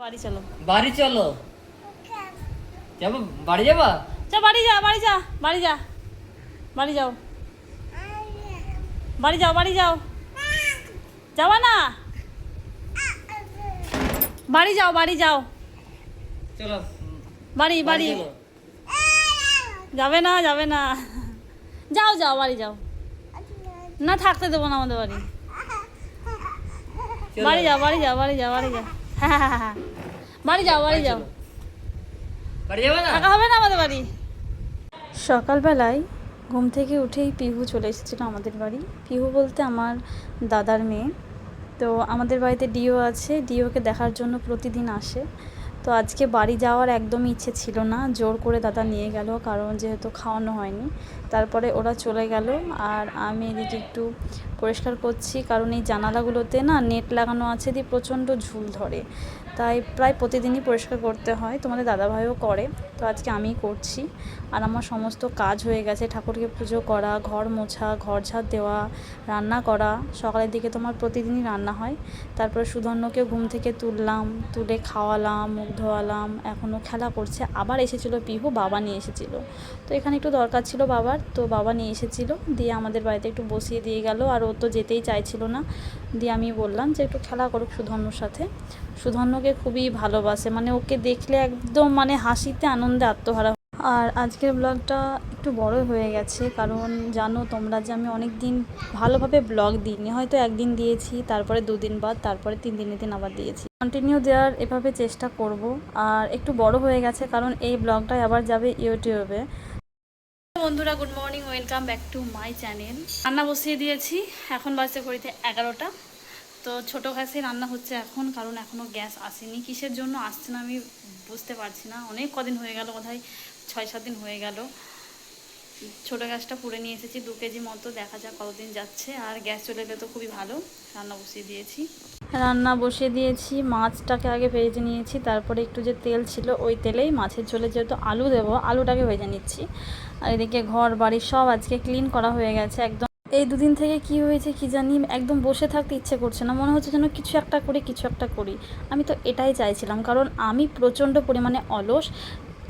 বাড়ি চলো। বাড়ি চলো। যাবো বাড়ি যাবা? যা বাড়ি যা, বাড়ি যা, বাড়ি যা, বাড়ি যাও, বাড়ি যাও, বাড়ি যাও। যাবা না? বাড়ি যাও, বাড়ি যাও, চলো বাড়ি বাড়ি। চলো। যাবে না, যাবে না। যাও যাও, বাড়ি যাও। না থাকতে দেবো না আমাদের বাড়ি। চলো। বাড়ি যাও, বাড়ি যাও, বাড়ি যাও, বাড়ি যাও। হ্যাঁ হ্যাঁ হ্যাঁ, বাড়ি যাও, বাড়ি যাও। চলো। বাড়ি যাবে না? থাকা হবে না আমাদের বাড়ি। সকালবেলায় ঘুম থেকে উঠেই পিহু চলে এসেছিলো আমাদের বাড়ি। পিহু বলতে আমার দাদার মেয়ে। তো আমাদের বাড়িতে ডিও আছে, ডিওকে দেখার জন্য প্রতিদিন আসে। তো আজকে বাড়ি যাওয়ার একদমই ইচ্ছে ছিল না, জোর করে দাদা নিয়ে গেল, কারণ যেহেতু খাওয়ানো হয়নি। তারপরে ওরা চলে গেল আর আমি এদিকে একটু পরিষ্কার করছি, কারণ এই জানালাগুলোতে না নেট লাগানো আছে, দিয়ে প্রচণ্ড ঝুল ধরে, তাই প্রায় প্রতিদিনই পরিষ্কার করতে হয়। তোমাদের দাদাভাইও করে, তো আজকে আমিই করছি। আর আমার সমস্ত কাজ হয়ে গেছে, ঠাকুরকে পুজো করা, ঘর মোছা, ঘর ঝাড় দেওয়া, রান্না করা। সকালের দিকে তোমার প্রতিদিনই রান্না হয়। তারপরে সুধন্যকে ঘুম থেকে তুললাম, তুলে খাওয়ালাম, মুখ ধোয়ালাম, এখনও খেলা করছে। আবার এসেছিলো পিহু, বাবা নিয়ে এসেছিলো। তো এখানে একটু দরকার ছিল বাবার, তো বাবা নিয়ে এসেছিলো, দিয়ে আমাদের বাড়িতে একটু বসিয়ে দিয়ে গেল। আর ও তো যেতেই চাইছিল না, দিয়ে আমি বললাম যে একটু খেলা করুক সুধন্যর সাথে। সুধন্যকে খুবই ভালোবাসে, মানে ওকে দেখলে একদম মানে হাসিতে আনন্দে আত্মহারা। আর আজকের ব্লগটা একটু বড় হয়ে গেছে, কারণ জানো তোমরা যে আমি অনেক দিন ভালোভাবে ব্লগ দিইনি, হয়তো একদিন দিয়েছি, তারপরে 2 দিন বাদ, তারপরে 3 দিনের দিন আবার দিয়েছি। কন্টিনিউ দেওয়ার এভাবে চেষ্টা করব। আর একটু বড় হয়ে গেছে, কারণ এই ব্লগটাই আবার যাবে ইউটিউবে। বন্ধুরা good morning, welcome back to my channel. রান্না বসিয়ে দিয়েছি, এখন বাজতে ঘড়িতে 11টা। তো ছোটো গ্যাসে রান্না হচ্ছে এখন, কারণ এখনও গ্যাস আসেনি। কিসের জন্য আসছে না আমি বুঝতে পারছি না, অনেক কদিন হয়ে গেল, বোধহয় 6-7 দিন হয়ে গেল। ছোটো গ্যাসটা পুড়ে নিয়ে এসেছি 2 কেজি মতো, দেখা যাক কতদিন যাচ্ছে। আর গ্যাস চলে এলে তো খুবই ভালো। রান্না বসিয়ে দিয়েছি, মাছটাকে আগে ভেজে নিয়েছি, তারপরে একটু যে তেল ছিল ওই তেলেই মাছের ঝোলে যেহেতু আলু দেবো, আলুটাকে ভেজে নিচ্ছি। আর এদিকে ঘর বাড়ি সব আজকে ক্লিন করা হয়ে গেছে একদম। এই 2 দিন থেকে কি হয়েছে কি জানি, একদম বসে থাকতে ইচ্ছে করছে না, মনে হচ্ছে যেন কিছু একটা করি, কিছু একটা করি। আমি তো এটাই চাইছিলাম, কারণ আমি প্রচণ্ড পরিমাণে অলস,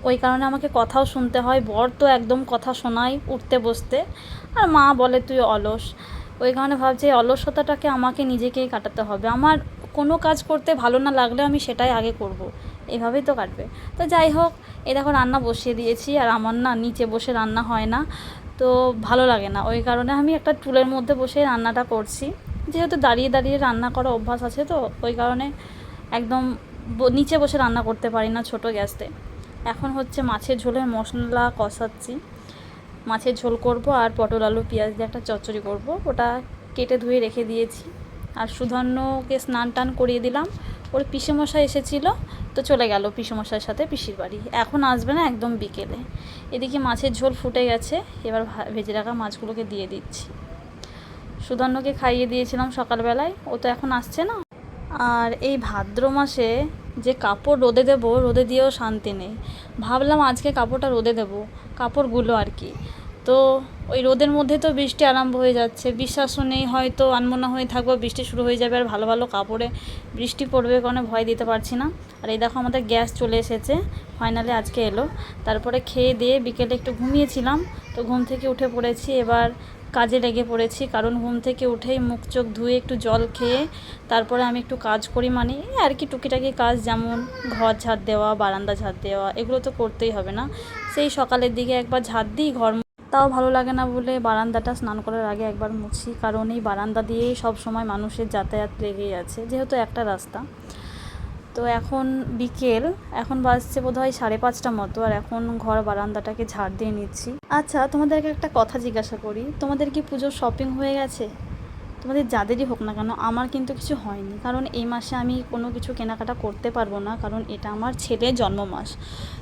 ওই কারণে আমাকে কথাও শুনতে হয়। বর তো একদম কথা শোনায় উঠতে বসতে, আর মা বলে তুই অলস। ওই কারণে ভাবছি এই অলসতাটাকে আমাকে নিজেকেই কাটাতে হবে। আমার কোনো কাজ করতে ভালো না লাগলে আমি সেটাই আগে করব, এভাবেই তো কাটবে। তো যাই হোক, এই দেখো রান্না বসিয়ে দিয়েছি। আর আমার না নিচে বসে রান্না হয় না, তো ভালো লাগে না, ওই কারণে আমি একটা টুলের মধ্যে বসে রান্নাটা করছি। যেহেতু দাঁড়িয়ে দাঁড়িয়ে রান্না করা অভ্যাস আছে, তো ওই কারণে একদম নিচে বসে রান্না করতে পারি না ছোটো গ্যাসে। এখন হচ্ছে মাছের ঝোলের মশলা কষাচ্ছি। মাছের ঝোল করব আর পটল আলু পেঁয়াজ দিয়ে একটা চচ্চড়ি করব, ওটা কেটে ধুয়ে রেখে দিয়েছি। আর সুধন্যকে স্নান টান করিয়ে দিলাম, ওর পিসেমশাই এসেছিলো, তো চলে গেল পিসেমশাইয়ের সাথে পিসির বাড়ি, এখন আসবে না, একদম বিকেলে। এদিকে মাছের ঝোল ফুটে গেছে, এবার ভেজে রাখা মাছগুলোকে দিয়ে দিচ্ছি। সুধন্যকে খাইয়ে দিয়েছিলাম সকালবেলায়, ও তো এখন আসছে না। আর এই ভাদ্র মাসে যে কাপড় রোদে দেবো, রোদে দিয়েও শান্তি নেই। ভাবলাম আজকে কাপড়টা রোদে দেবো, কাপড়গুলো আর কি। তো ওই রোদের মধ্যে তো বৃষ্টি আরম্ভ হয়ে যাচ্ছে, বিশ্বাসও নেই, হয়তো আনমনা হয়ে থাকবো, বৃষ্টি শুরু হয়ে যাবে, আর ভালো ভালো কাপড়ে বৃষ্টি পড়বে কারণে ভয় দিতে পারছি না। আর এই দেখো আমাদের গ্যাস চলে এসেছে, ফাইনালি আজকে এলো। তারপরে খেয়ে দিয়ে বিকেলে একটু ঘুমিয়েছিলাম, তো ঘুম থেকে উঠে পড়েছি, এবার কাজে লেগে পড়েছি। কারণ ঘুম থেকে উঠেই মুখ চোখ ধুয়ে একটু জল খেয়ে তারপরে আমি একটু কাজ করি, মানে আর কি টুকিটাকি কাজ, যেমন ঘর ঝাড় দেওয়া, বারান্দা ঝাড় দেওয়া, এগুলো তো করতেই হবে না। সেই সকালের দিকে একবার ঝাড় দিই ঘর, তাও ভালো লাগে না বলে বারান্দাটা স্নান করার আগে একবার মুছি, কারণ এই বারান্দা দিয়েই সব সময় মানুষের যাতায়াত লেগেই আছে, যেহেতু একটা রাস্তা। তো এখন বিকেল, এখন বাজছে বোধহয় 5:30 মতো, আর এখন ঘর বারান্দাটাকে ঝাড় দিয়ে নিচ্ছি। আচ্ছা তোমাদেরকে একটা কথা জিজ্ঞাসা করি, তোমাদের কি পুজোর শপিং হয়ে গেছে? তোমাদের যাদেরই হোক না কেন, আমার কিন্তু কিছু হয়নি, কারণ এই মাসে আমি কোনো কিছু কেনাকাটা করতে পারবো না, কারণ এটা আমার ছেলের জন্ম মাস।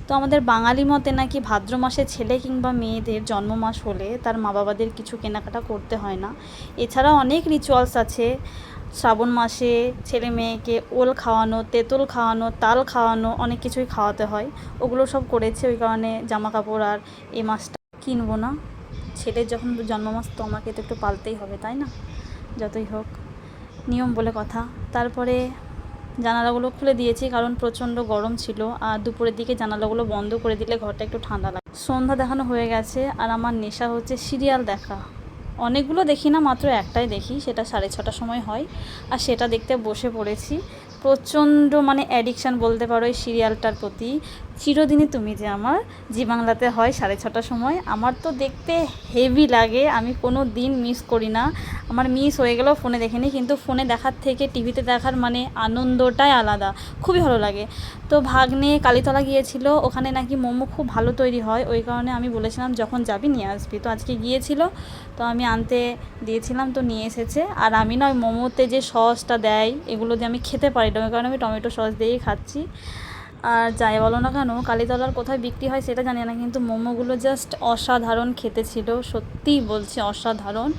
তো আমাদের বাঙালি মতে নাকি ভাদ্র মাসে ছেলে কিংবা মেয়েদের জন্ম মাস হলে তার মা বাবাদের কিছু কেনাকাটা করতে হয় না। এছাড়া অনেক রিচুয়ালস আছে। শ্রাবণ মাসে ছেলে মেয়েকে ওল খাওয়ানো, তেঁতুল খাওয়ানো, তাল খাওয়ানো, অনেক কিছুই খাওয়াতে হয়, ওগুলো সব করেছে। ওই কারণে জামা কাপড় আর এই মাসটা কিনবো না। ছেলের যখন জন্ম মাস, তো আমাকে তো একটু পালতেই হবে, তাই না? যতই হোক নিয়ম বলে কথা। তারপরে জানালাগুলো খুলে দিয়েছি কারণ প্রচণ্ড গরম ছিল, আর দুপুরের দিকে জানালাগুলো বন্ধ করে দিলে ঘরটা একটু ঠান্ডা লাগে। সন্ধ্যা দেখানো হয়ে গেছে, আর আমার নেশা হচ্ছে সিরিয়াল দেখা। অনেকগুলো দেখি না, মাত্র একটাই দেখি, সেটা 6:30টার সময় হয়, আর সেটা দেখতে বসে পড়েছি। প্রচণ্ড মানে অ্যাডিকশান বলতে পারো এই সিরিয়ালটার প্রতি। চিরদিনই তুমি যে আমার, জি বাংলাতে হয় 6:30টার সময়। আমার তো দেখতে হেভি লাগে, আমি কোনো দিন মিস করি না। আমার মিস হয়ে গেলেও ফোনে দেখে নিই, কিন্তু ফোনে দেখার থেকে টিভিতে দেখার মানে আনন্দটাই আলাদা, খুবই ভালো লাগে। তো ভাগ্নে কালীতলা গিয়েছিল, ওখানে নাকি মোমো খুব ভালো তৈরি হয়, ওই কারণে আমি বলেছিলাম যখন যাবি নিয়ে আসবি। তো আজকে গিয়েছিল, তো আমি আনতে দিয়েছিলাম, তো নিয়ে এসেছে। আর আমি না ওই মোমোতে যে সসটা দেয় এগুলো দিয়ে আমি খেতে পারি না, ওই কারণে আমি টমেটো সস দিয়েই খাচ্ছি। আর যাই বলো না কেন, কালীতলার কোথায় বিক্রি হয় সেটা জানি না, কিন্তু মোমোগুলো জাস্ট অসাধারণ খেতে ছিল, সত্যিই বলছি অসাধারণ।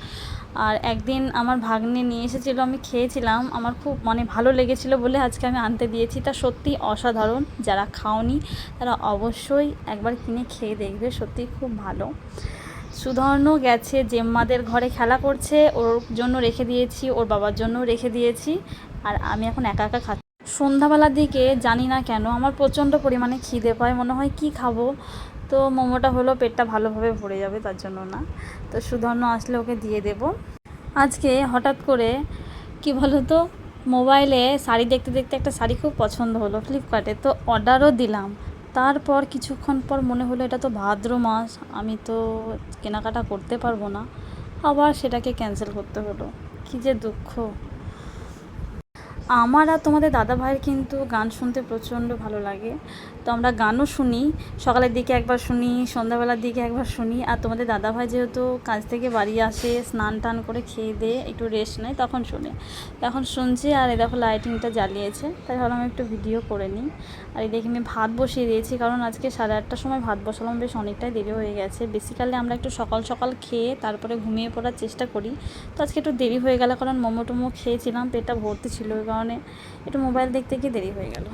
আর একদিন আমার ভাগ্নে নিয়ে এসেছিলো, আমি খেয়েছিলাম, আমার খুব মানে ভালো লেগেছিলো বলে আজকে আমি আনতে দিয়েছি। তা সত্যি অসাধারণ, যারা খাওনি তারা অবশ্যই একবার কিনে খেয়ে দেখবে, সত্যি খুব ভালো। সুধর্ণ গেছে জেম্মাদের ঘরে খেলা করছে, ওর জন্য রেখে দিয়েছি, ওর বাবার জন্য রেখে দিয়েছি, আর আমি এখন একা একা খাচ্ছি। সন্ধ্যাবেলার দিকে জানি না কেন আমার প্রচণ্ড পরিমাণে খিদে পায়, মনে হয় কি খাবো, তো মোমোটা হলো পেটটা ভালোভাবে ভরে যাবে তার জন্য না, তো সুধর্ণ আসলে ওকে দিয়ে দেব। আজকে হঠাৎ করে কি বলো তো, মোবাইলে শাড়ি দেখতে দেখতে একটা শাড়ি খুব পছন্দ হলো ফ্লিপকার্টে, তো অর্ডারও দিলাম। তারপর কিছুক্ষণ পর মনে হলো এটা তো ভাদ্র মাস, আমি তো কেনাকাটা করতে পারবো না, আবার সেটাকে ক্যান্সেল করতে হলো। কী যে দুঃখ। আমার আর তোমাদের দাদা ভাইয়ের কিন্তু গান শুনতে প্রচণ্ড ভালো লাগে, তো আমরা গানও শুনি, সকালের দিকে একবার শুনি, সন্ধ্যাবেলার দিকে একবার শুনি। আর তোমাদের দাদা ভাই যেহেতু কাজ থেকে বাড়ি আসে, স্নান টান করে খেয়ে দিয়ে একটু রেস্ট নেয়, তখন শুনে, তখন শুনছি। আর এই দেখো লাইটিংটা জ্বালিয়েছে, তাই ভাবলাম একটু ভিডিও করে নিই। আর এই দেখি আমি ভাত বসিয়ে দিয়েছি, কারণ আজকে 8:30টার সময় ভাত বসালাম, বেশ অনেকটাই দেরি হয়ে গেছে। বেসিক্যালি আমরা একটু সকাল সকাল খেয়ে তারপরে ঘুমিয়ে পড়ার চেষ্টা করি, তো আজকে একটু দেরি হয়ে গেল, কারণ মোমো টোমো খেয়েছিলাম, পেটটা ভর্তি ছিল, ওই কারণে একটু মোবাইল দেখতে গিয়ে দেরি হয়ে গেল।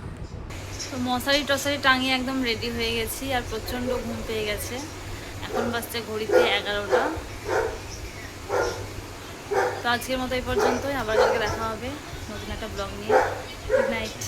তো মশারি টশারি টাঙিয়ে একদম রেডি হয়ে গেছি, আর প্রচণ্ড ঘুম পেয়ে গেছে। এখন বাজছে ঘড়িতে 11টা। তো আজকের মতো এই পর্যন্তই, আবার কালকে দেখা হবে নতুন একটা ব্লগ নিয়ে। Good night.